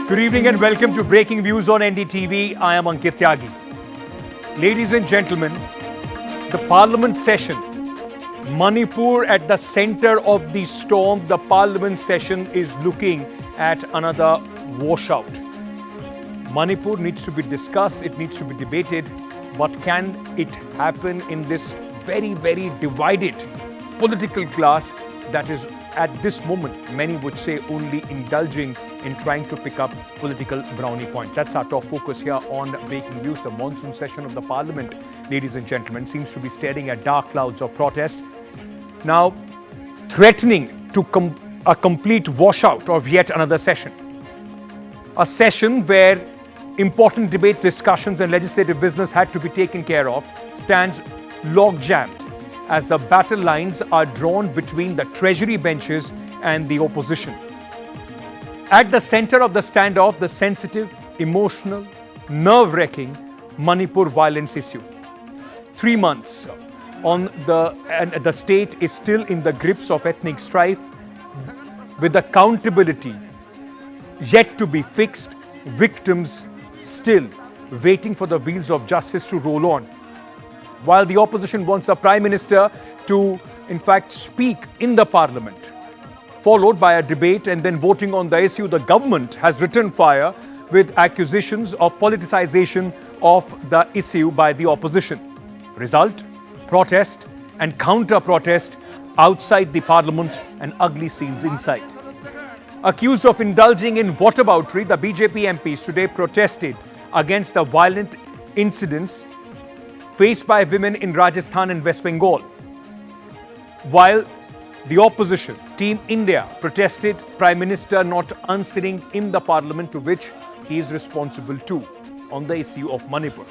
Good evening and welcome to Breaking Views on NDTV. I am Ankit Tyagi. Ladies and gentlemen, the Parliament session, Manipur at the center of the storm. The Parliament session is looking at another washout. Manipur needs to be discussed, it needs to be debated, but can it happen in this very, very divided political class that is at this moment, many would say, only indulging in trying to pick up political brownie points. That's our top focus here on Breaking News. The monsoon session of the Parliament, ladies and gentlemen, seems to be staring at dark clouds of protest. Now, threatening to a complete washout of yet another session. A session where important debates, discussions and legislative business had to be taken care of stands log-jammed as the battle lines are drawn between the Treasury benches and the opposition. At the center of the standoff, the sensitive, emotional, nerve-wracking Manipur violence issue. 3 months and the state is still in the grips of ethnic strife, with accountability yet to be fixed, victims still waiting for the wheels of justice to roll on. While the opposition wants the Prime Minister to, in fact, speak in the Parliament, followed by a debate and then voting on the issue, the government has returned fire with accusations of politicization of the issue by the opposition. Result, protest and counter-protest outside the Parliament and ugly scenes inside. Accused of indulging in whataboutery, the BJP MPs today protested against the violent incidents faced by women in Rajasthan and West Bengal. While the opposition, Team India, protested Prime Minister not answering in the Parliament, to which he is responsible too, on the issue of Manipur.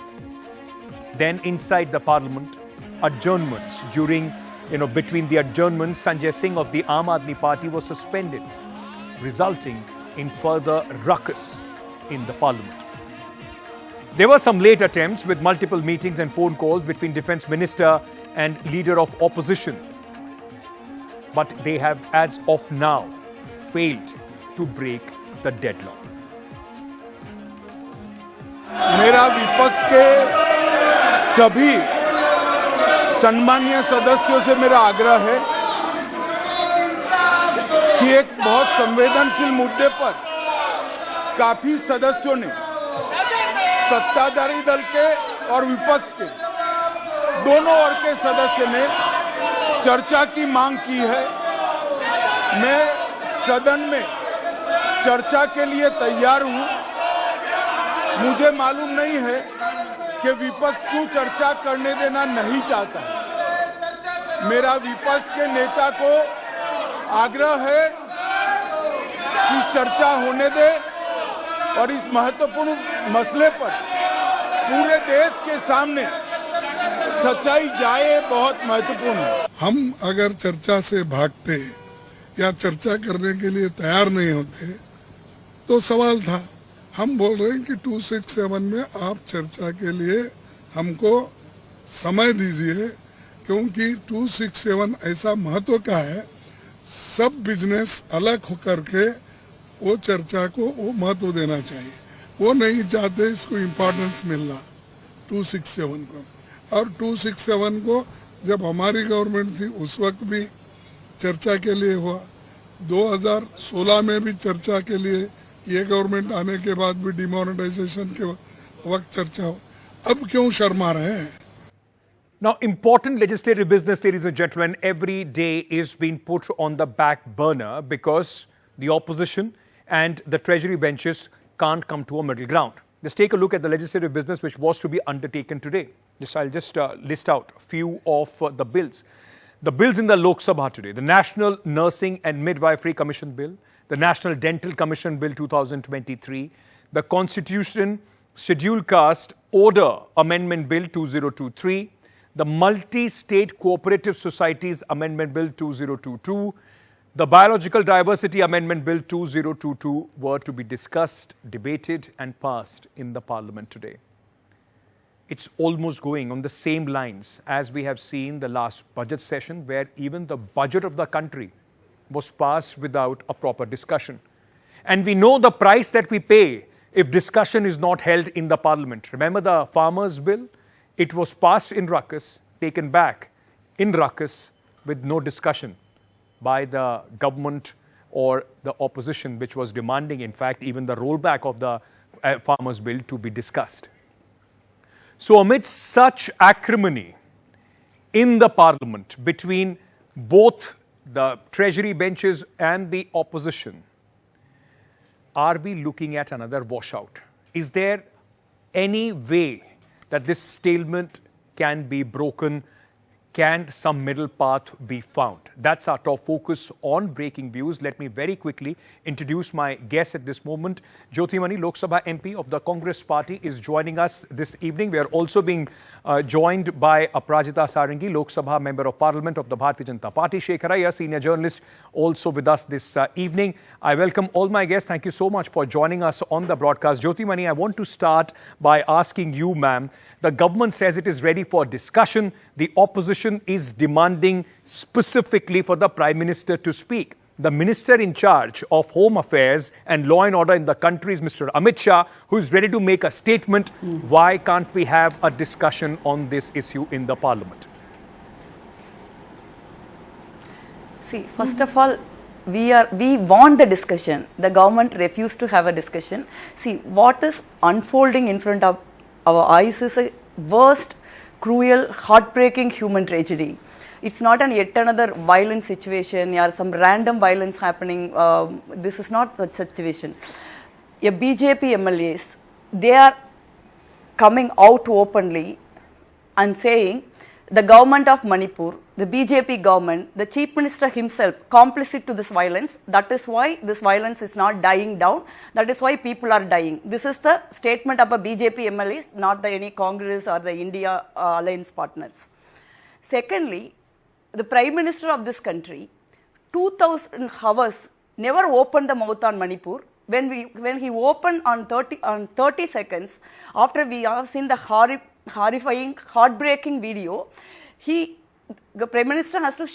Then inside the Parliament, adjournments. Between the adjournments, Sanjay Singh of the Aam Aadmi Party was suspended, resulting in further ruckus in the Parliament. There were some late attempts with multiple meetings and phone calls between Defence Minister and Leader of Opposition. But they have, as of now, failed to break the deadlock. मेरा विपक्ष के सभी सम्मानीय सदस्यों से मेरा आग्रह है कि एक बहुत संवेदनशील मुद्दे पर काफी सदस्यों ने, सत्ताधारी दल के और विपक्ष के दोनों ओर के सदस्य ने चर्चा की मांग की है। मैं सदन में चर्चा के लिए तैयार हूं। मुझे मालूम नहीं है कि विपक्ष क्यों चर्चा करने देना नहीं चाहता है। मेरा विपक्ष के नेता को आग्रह है कि चर्चा होने दे और इस महत्वपूर्ण मसले पर पूरे देश के सामने सच्चाई जाए, बहुत महत्वपूर्ण है। हम अगर चर्चा से भागते या चर्चा करने के लिए तैयार नहीं होते तो सवाल था। हम बोल रहे हैं कि 267 में आप चर्चा के लिए हमको समय दीजिए, क्योंकि 267 ऐसा महत्व का है। सब बिजनेस अलग होकर के वो चर्चा को वो महत्व देना चाहिए। वो नहीं चाहते इसको इम्पोर्टेंस मिलना 267 को। और 267 को जब हमारी गवर्नमेंट थी उस वक्त भी चर्चा के लिए हुआ, 2016 में भी चर्चा के लिए, ये गवर्नमेंट आने के बाद भी डिमोनेटाइजेशन के वक्त चर्चा हो। अब क्यों शर्मा रहे हैं? Now, important legislative business, ladies and gentlemen, every day is being put on the back burner because the opposition and the Treasury benches can't come to a middle ground. Just take a look at the legislative business which was to be undertaken today. I'll just list out a few of the bills. The bills in the Lok Sabha today: the National Nursing and Midwifery Commission Bill, the National Dental Commission Bill 2023, the Constitution Scheduled Caste Order Amendment Bill 2023, the Multi-State Cooperative Societies Amendment Bill 2022, the Biological Diversity Amendment Bill 2022 were to be discussed, debated and passed in the Parliament today. It's almost going on the same lines as we have seen the last budget session, where even the budget of the country was passed without a proper discussion. And we know the price that we pay if discussion is not held in the Parliament. Remember the farmers' bill? It was passed in ruckus, taken back in ruckus with no discussion by the government or the opposition, which was demanding, in fact, even the rollback of the farmers' bill to be discussed. So amidst such acrimony in the Parliament between both the Treasury benches and the opposition, are we looking at another washout? Is there any way that this stalemate can be broken? Can some middle path be found? That's our top focus on Breaking Views. Let me very quickly introduce my guest at this moment. Jyotimani, Lok Sabha MP of the Congress Party, is joining us this evening. We are also being joined by Aparajita Sarangi, Lok Sabha Member of Parliament of the Bharatiya Janata Party. Shekharaya, senior journalist, also with us this evening. I welcome all my guests. Thank you so much for joining us on the broadcast. Jyotimani, I want to start by asking you, ma'am. The government says it is ready for discussion. The opposition is demanding specifically for the Prime Minister to speak. The Minister in charge of Home Affairs and Law and Order in the country is Mr. Amit Shah, who is ready to make a statement. Why can't we have a discussion on this issue in the Parliament? See, first of all, we want the discussion. The government refused to have a discussion. See, what is unfolding in front of our eyes is a worst, cruel, heartbreaking human tragedy. It's not yet another violent situation or some random violence happening. This is not the situation. A BJP MLAs, they are coming out openly and saying the government of Manipur, the BJP government, the Chief Minister himself complicit to this violence. That is why this violence is not dying down. That is why people are dying. This is the statement of a BJP MLAs, not any Congress or the India alliance partners. Secondly, the Prime Minister of this country, 2000 hours, never opened the mouth on Manipur. When he opened on 30 seconds, after we have seen the horrifying, heartbreaking video, the Prime Minister has to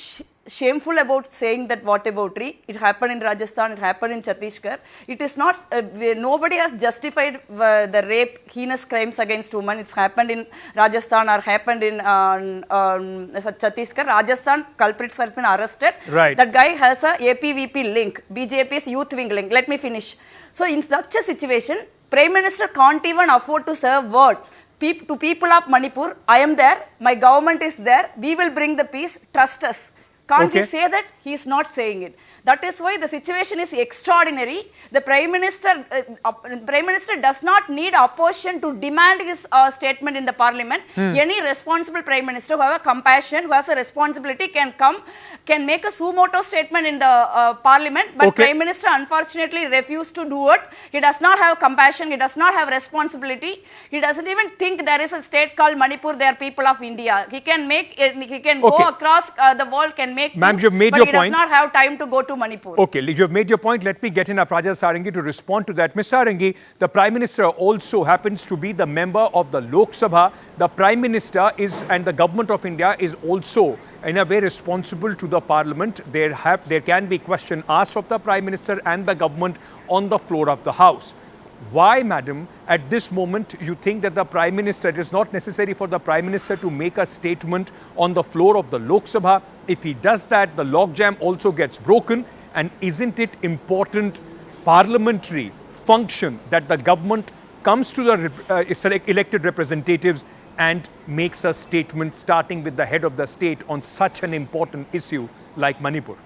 shameful about saying that what about it happened in Rajasthan, it happened in Chhattisgarh. It is not, nobody has justified the rape, heinous crimes against women. It's happened in Rajasthan or happened in Chhattisgarh. Rajasthan, culprits has been arrested. Right. That guy has a APVP link, BJP's youth wing link. Let me finish. So in such a situation, Prime Minister can't even afford to say a word. To people of Manipur, I am there, my government is there, we will bring the peace, trust us. Can't he say that? He is not saying it. That is why the situation is extraordinary. The Prime Minister does not need opposition to demand his statement in the Parliament. Any responsible Prime Minister who has a compassion, who has a responsibility can make a suo motu statement in the Parliament. But Prime Minister unfortunately refused to do it. He does not have compassion. He does not have responsibility. He doesn't even think there is a state called Manipur. They are people of India. He can go across the world, can make. Ma'am, you've made but your he point. does not have time to go to Manipur. Okay, you have made your point. Let me get in Aparajita Sarangi to respond to that. Ms. Sarangi, the Prime Minister also happens to be the member of the Lok Sabha. The Prime Minister and the Government of India is also in a way responsible to the Parliament. There can be question asked of the Prime Minister and the government on the floor of the House. Why, madam, at this moment you think that the Prime Minister, it is not necessary for the Prime Minister to make a statement on the floor of the Lok Sabha? If he does that, the logjam also gets broken. And isn't it important parliamentary function that the government comes to the elected representatives and makes a statement starting with the head of the state on such an important issue like Manipur?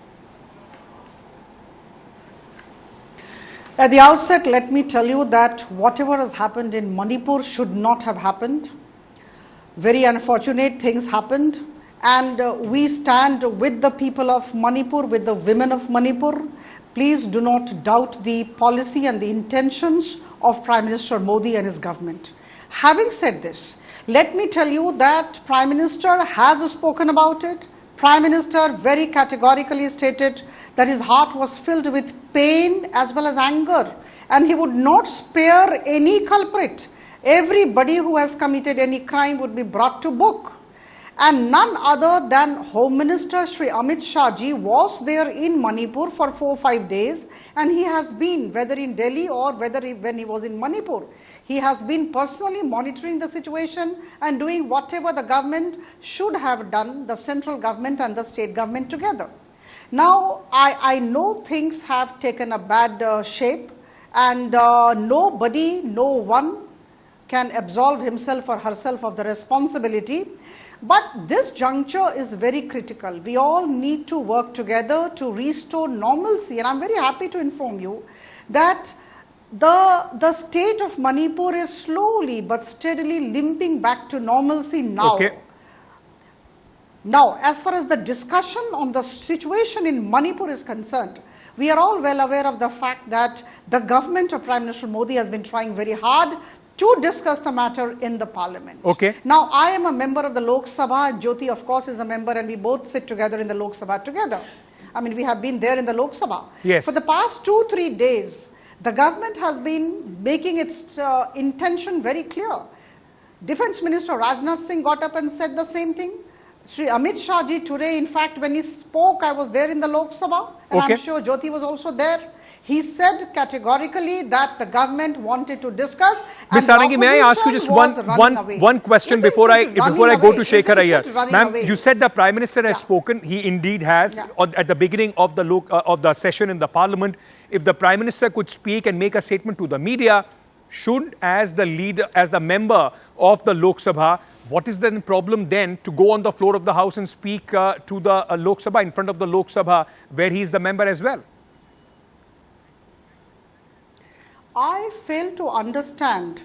At the outset, let me tell you that whatever has happened in Manipur should not have happened. Very unfortunate things happened. And we stand with the people of Manipur, with the women of Manipur. Please do not doubt the policy and the intentions of Prime Minister Modi and his government. Having said this, let me tell you that Prime Minister has spoken about it. Prime Minister very categorically stated that his heart was filled with pain as well as anger, and he would not spare any culprit. Everybody who has committed any crime would be brought to book. And none other than Home Minister Shri Amit Shah ji was there in Manipur for 4-5 days, and he has been, whether in Delhi or whether when he was in Manipur, he has been personally monitoring the situation and doing whatever the government should have done, the central government and the state government together. Now, I know things have taken a bad shape, and nobody, no one can absolve himself or herself of the responsibility. But this juncture is very critical. We all need to work together to restore normalcy. And I'm very happy to inform you that the state of Manipur is slowly but steadily limping back to normalcy now. Okay. Now, as far as the discussion on the situation in Manipur is concerned, we are all well aware of the fact that the government of Prime Minister Modi has been trying very hard to discuss the matter in the parliament. Okay. Now, I am a member of the Lok Sabha, and Jyoti, of course, is a member, and we both sit together in the Lok Sabha together. I mean, we have been there in the Lok Sabha. Yes. For the past 2-3 days, the government has been making its intention very clear. Defense Minister Rajnath Singh got up and said the same thing. Shri Amit Shah ji today, in fact, when he spoke, I was there in the Lok Sabha, and Okay. I'm sure Jyoti was also there. He said categorically that the government wanted to discuss. Ms. and the Sarangi, may I ask you just opposition was running away. one question Isn't before it I running go away? to Shekhar Isn't Iyer? it running Ma'am, away? you said the Prime Minister has Yeah. spoken. He indeed has Yeah. at the beginning of the session in the Parliament. If the Prime Minister could speak and make a statement to the media, should, as the leader, as the member of the Lok Sabha, what is the problem then to go on the floor of the House and speak to the Lok Sabha, in front of the Lok Sabha, where he is the member as well? I fail to understand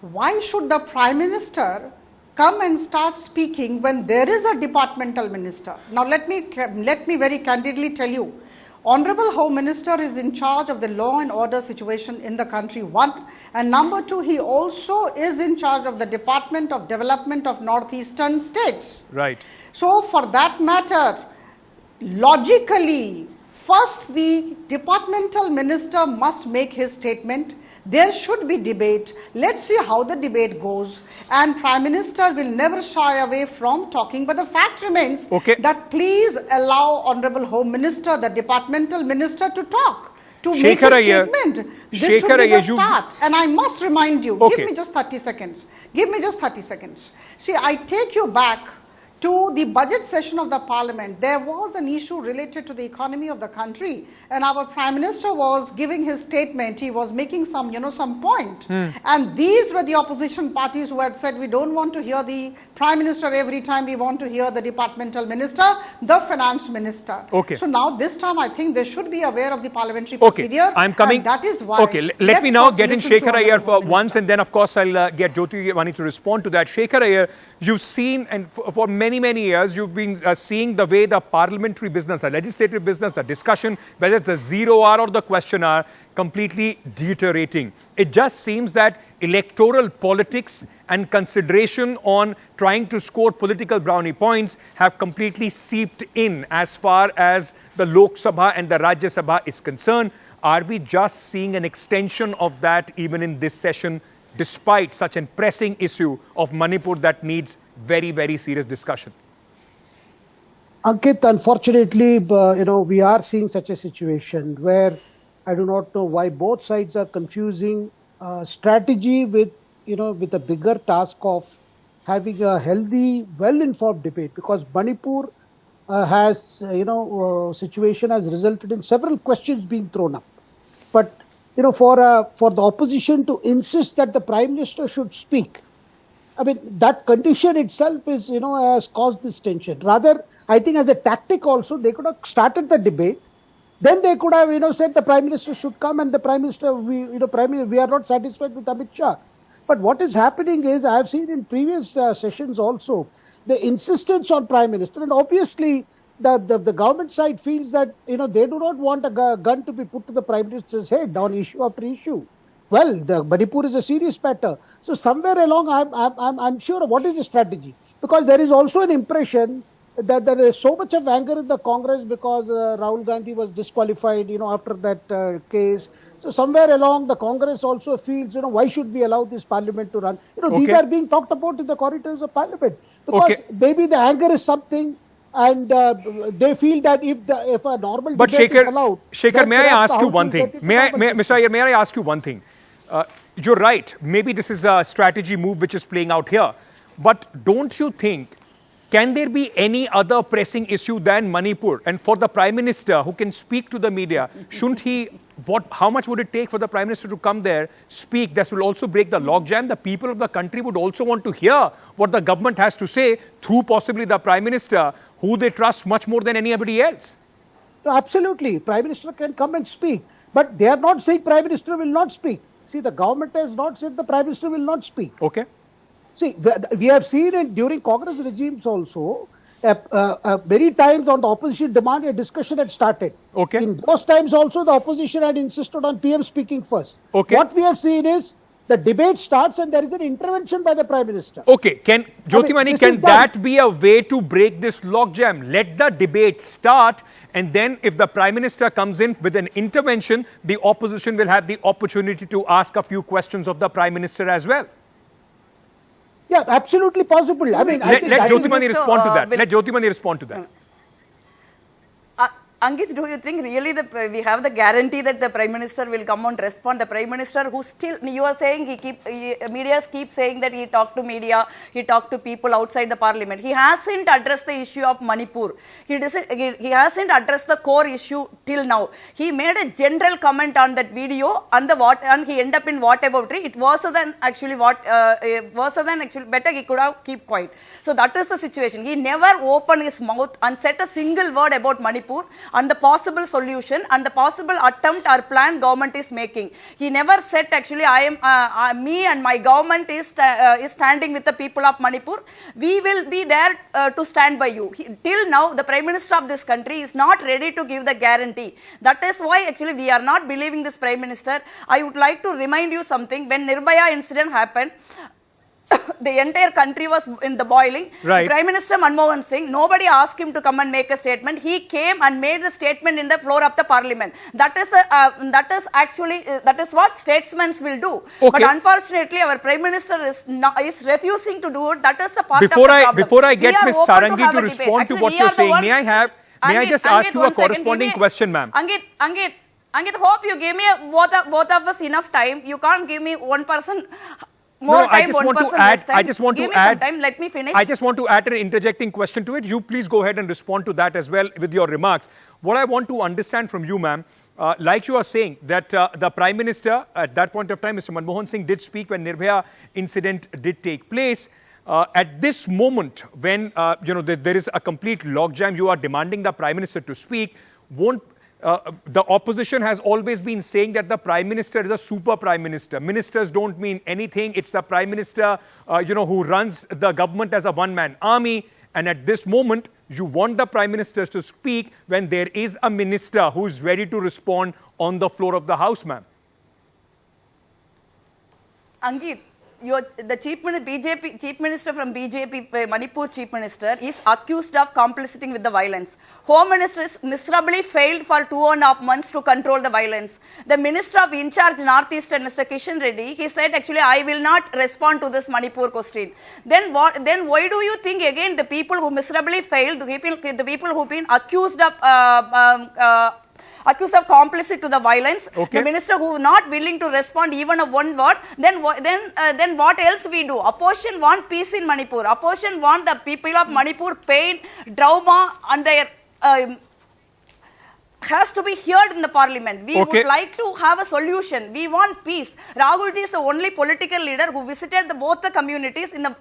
why should the Prime Minister come and start speaking when there is a departmental minister. Now let me very candidly tell you, Honorable Home Minister is in charge of the law and order situation in the country, one, and number two, he also is in charge of the Department of Development of Northeastern States. Right. So for that matter, logically, first the departmental minister must make his statement. There should be debate. Let's see how the debate goes. And Prime Minister will never shy away from talking. But the fact remains that please allow Honorable Home Minister, the departmental minister, to talk, to make a statement. This should be the start. And I must remind you, give me just 30 seconds. Give me just 30 seconds. See, I take you back to the budget session of the Parliament. There was an issue related to the economy of the country, and our Prime Minister was giving his statement. He was making some, some point. And these were the opposition parties who had said, we don't want to hear the Prime Minister every time, we want to hear the departmental minister, the finance minister. So now this time I think they should be aware of the parliamentary procedure. I'm coming. And that is why. Let me now get in Shekhar Iyer for once, and then of course I'll get Jyoti Vani to respond to that. Shekhar Iyer, you've seen, and for many years, you've been seeing the way the parliamentary business, the legislative business, the discussion, whether it's a zero hour or the question hour, completely deteriorating. It just seems that electoral politics and consideration on trying to score political brownie points have completely seeped in as far as the Lok Sabha and the Rajya Sabha is concerned. Are we just seeing an extension of that even in this session, despite such a pressing issue of Manipur that needs very serious discussion? Ankit, unfortunately, we are seeing such a situation where I do not know why both sides are confusing strategy with a bigger task of having a healthy, well-informed debate, because Manipur situation has resulted in several questions being thrown up. But for the opposition to insist that the Prime Minister should speak, I mean, that condition itself is, has caused this tension. Rather, I think as a tactic also, they could have started the debate. Then they could have, said the Prime Minister should come, and the Prime Minister, we are not satisfied with Amit Shah. But what is happening is, I have seen in previous sessions also, the insistence on Prime Minister, and obviously the government side feels that, they do not want a gun to be put to the Prime Minister's head on issue after issue. Well, the Manipur is a serious matter. So somewhere along, I'm sure what is the strategy? Because there is also an impression that there is so much of anger in the Congress because Rahul Gandhi was disqualified, after that case. So somewhere along the Congress also feels, why should we allow this parliament to run? These are being talked about in the corridors of parliament because maybe the anger is something, and they feel that if a normal debate is allowed. Shekhar, may I ask you one thing? Mr. Iyer, may I ask you one thing? You're right. Maybe this is a strategy move which is playing out here. But don't you think, can there be any other pressing issue than Manipur? And for the Prime Minister who can speak to the media, shouldn't he, how much would it take for the Prime Minister to come there, speak? This will also break the logjam. The people of the country would also want to hear what the government has to say through possibly the Prime Minister, who they trust much more than anybody else. Absolutely. Prime Minister can come and speak. But they are not saying Prime Minister will not speak. See, the government has not said the Prime Minister will not speak. Okay. See, we have seen it during Congress regimes also, many times on the opposition demand, a discussion had started. Okay. In those times also, the opposition had insisted on PM speaking first. Okay. What we have seen is the debate starts and there is an intervention by the Prime Minister. Okay. Can that be a way to break this logjam? Let the debate start, and then if the Prime Minister comes in with an intervention, the opposition will have the opportunity to ask a few questions of the Prime Minister as well. Yeah, absolutely possible. I mean, let Jyotimani respond to that. Let Jyotimani respond to that. Ankit, do you think really we have the guarantee that the Prime Minister will come and respond? The Prime Minister who still, you are saying, media keep saying that he talked to media, he talked to people outside the parliament. He hasn't addressed the issue of Manipur. He hasn't addressed the core issue till now. He made a general comment on that video and he ended up in whataboutery. It was than actually better he could have keep quiet. So that is the situation. He never opened his mouth and said a single word about Manipur and the possible solution and the possible attempt or plan government is making. He never said actually me and my government is standing with the people of Manipur. We will be there to stand by you. Till now, the Prime Minister of this country is not ready to give the guarantee. That is why actually we are not believing this Prime Minister. I would like to remind you something. When Nirbhaya incident happened, the entire country was in the boiling. Right. Prime Minister Manmohan Singh, nobody asked him to come and make a statement. He came and made the statement in the floor of the parliament. That is what statesmen will do. Okay. But unfortunately, our Prime Minister is refusing to do it. That is the part of the problem. Before I get Ms. Sarangi to respond to what you're saying, may I just ask you a corresponding question, ma'am? Ankit, hope you give me both of us enough time. You can't give me one person. I just want to add. Let me finish. I just want to add an interjecting question to it. You please go ahead and respond to that as well with your remarks. What I want to understand from you, ma'am, like you are saying that the Prime Minister at that point of time, Mr. Manmohan Singh, did speak when Nirbhaya incident did take place. At this moment, when there is a complete logjam, you are demanding the Prime Minister to speak. The opposition has always been saying that the Prime Minister is a super Prime Minister. Ministers don't mean anything. It's the Prime Minister, who runs the government as a one-man army. And at this moment, you want the Prime Minister to speak when there is a minister who is ready to respond on the floor of the House, ma'am. Ankit, the Chief Minister from BJP, Manipur Chief Minister, is accused of complicity with the violence. Home Minister miserably failed for 2.5 months to control the violence. The Minister of in charge Northeastern, Mr. Kishan Reddy, he said actually I will not respond to this Manipur question. Then why do you think again the people who miserably failed, the people who've been accused of complicity to the violence, the minister who is not willing to respond even of one word, then what else we do? Opposition want peace in Manipur. Opposition want the people of Manipur pain, trauma and their has to be heard in the parliament. We would like to have a solution. We want peace. Rahul ji is the only political leader who visited both the communities in the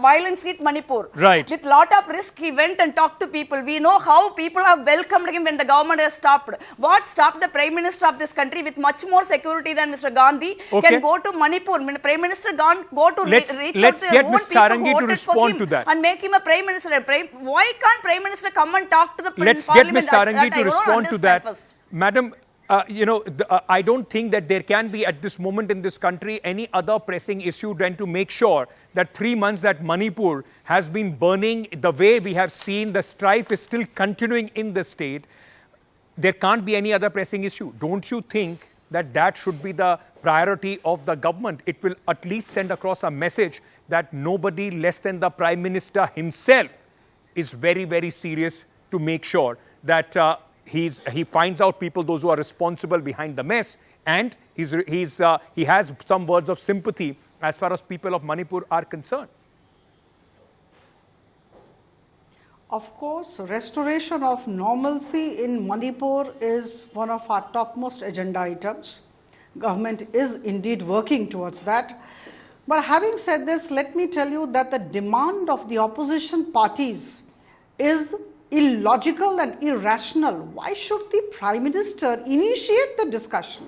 violence hit Manipur. Right. With lot of risk, he went and talked to people. We know how people have welcomed him when the government has stopped. What stopped the Prime Minister of this country with much more security than Mr. Gandhi can go to Manipur. Prime Minister go to reach out to their own people who voted for him and make him a Prime Minister. Why can't Prime Minister come and talk to the Let's parliament? get Ms. Sarangi to respond to that. Madam, I don't think that there can be at this moment in this country any other pressing issue than to make sure that 3 months that Manipur has been burning the way we have seen the strife is still continuing in the state. There can't be any other pressing issue. Don't you think that that should be the priority of the government? It will at least send across a message that nobody less than the Prime Minister himself is very, very serious to make sure that he finds out people, those who are responsible behind the mess, and he has some words of sympathy as far as people of Manipur are concerned. Of course, restoration of normalcy in Manipur is one of our topmost agenda items. Government is indeed working towards that. But having said this, let me tell you that the demand of the opposition parties is illogical and irrational. Why should the Prime Minister initiate the discussion?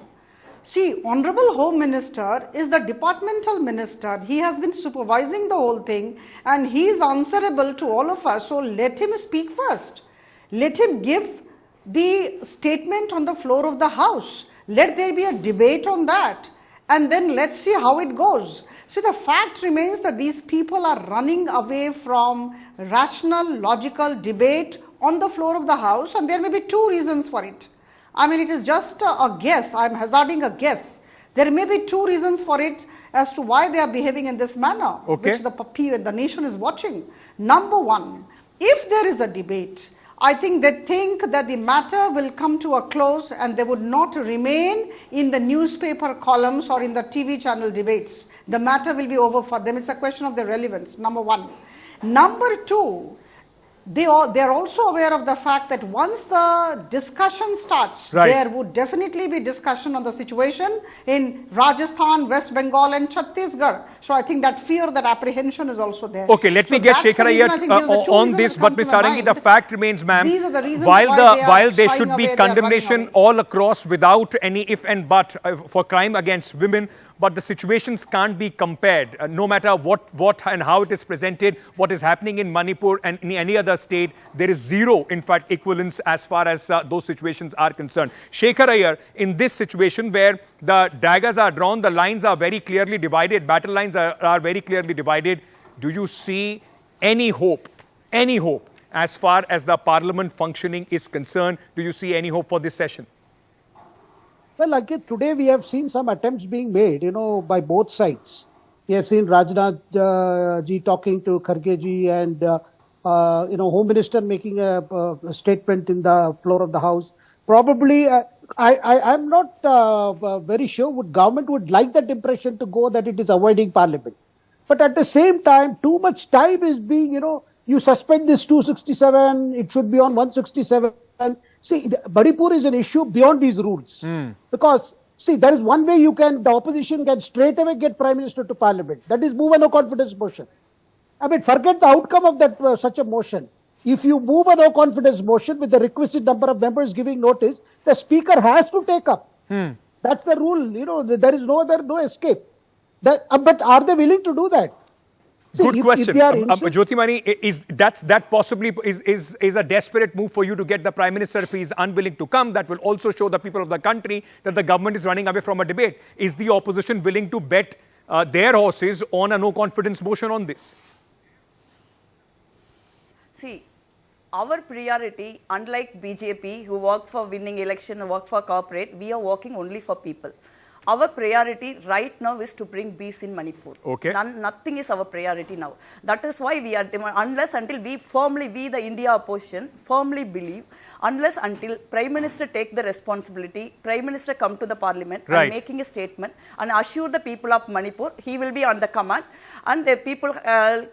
See, Honorable Home Minister is the departmental minister. He has been supervising the whole thing and he is answerable to all of us. So let him speak first. Let him give the statement on the floor of the House. Let there be a debate on that. And then let's see how it goes. See, the fact remains that these people are running away from rational, logical debate on the floor of the House, and there may be two reasons for it. I mean, it is just a guess. I am hazarding a guess. There may be two reasons for it as to why they are behaving in this manner, which the nation is watching. Number one, if there is a debate, I think they think that the matter will come to a close and they would not remain in the newspaper columns or in the TV channel debates. The matter will be over for them. It's a question of their relevance, number one. Number two, they are also aware of the fact that once the discussion starts, there would definitely be discussion on the situation in Rajasthan, West Bengal and Chhattisgarh. So I think that fear, that apprehension is also there. Okay, let me get Shekhar Iyer on this, but Ms. Sarangi, the fact remains, ma'am, while there should be condemnation all across without any if and but for crime against women, but the situations can't be compared. No matter what and how it is presented, what is happening in Manipur and in any other state, there is zero, in fact, equivalence as far as those situations are concerned. Shekhar Iyer, in this situation where the daggers are drawn, the lines are very clearly divided, battle lines are very clearly divided, do you see any hope as far as the parliament functioning is concerned? Do you see any hope for this session? Well, Ankit, today we have seen some attempts being made, by both sides. We have seen Rajnath ji talking to Kharge ji and, Home Minister making a statement in the floor of the House. Probably, I'm not very sure government would like that impression to go that it is avoiding Parliament. But at the same time, too much time is being, you suspend this 267, it should be on 167. See, Manipur is an issue beyond these rules. Because, see, there is one way the opposition can straight away get Prime Minister to Parliament. That is move a no confidence motion. I mean, forget the outcome of that such a motion. If you move a no confidence motion with the requisite number of members giving notice, the Speaker has to take up. That's the rule. There is no escape. But are they willing to do that? See, good question. Jyotimani, is that possibly is a desperate move for you to get the Prime Minister if he is unwilling to come? That will also show the people of the country that the government is running away from a debate. Is the opposition willing to bet their horses on a no confidence motion on this? See, our priority, unlike BJP, who work for winning election, work for corporate, we are working only for people. Our priority right now is to bring peace in Manipur. Okay. Nothing is our priority now. That is why we are, unless until we the India opposition, firmly believe, unless until Prime Minister take the responsibility, Prime Minister come to the Parliament and making a statement and assure the people of Manipur, he will be on the command and the people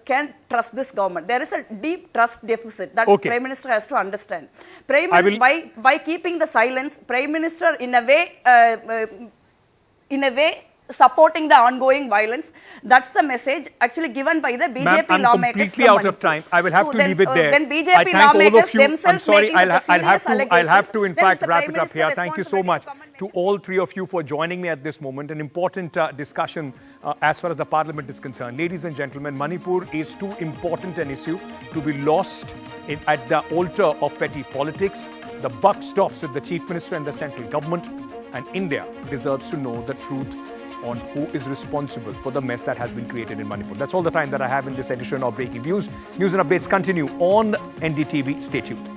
can trust this government. There is a deep trust deficit that Prime Minister has to understand. Prime Minister, by keeping the silence, Prime Minister in a way supporting the ongoing violence. That's the message actually given by the BJP lawmakers. I'm completely out of time. I will have to leave it there. Then BJP lawmakers themselves I'm sorry, I'll have to in fact then wrap it up here. Thank you so much to all three of you for joining me at this moment. An important discussion as far as the Parliament is concerned. Ladies and gentlemen, Manipur is too important an issue to be lost at the altar of petty politics. The buck stops with the Chief Minister and the central government, and India deserves to know the truth on who is responsible for the mess that has been created in Manipur. That's all the time that I have in this edition of Breaking Views. News and updates continue on NDTV. Stay tuned.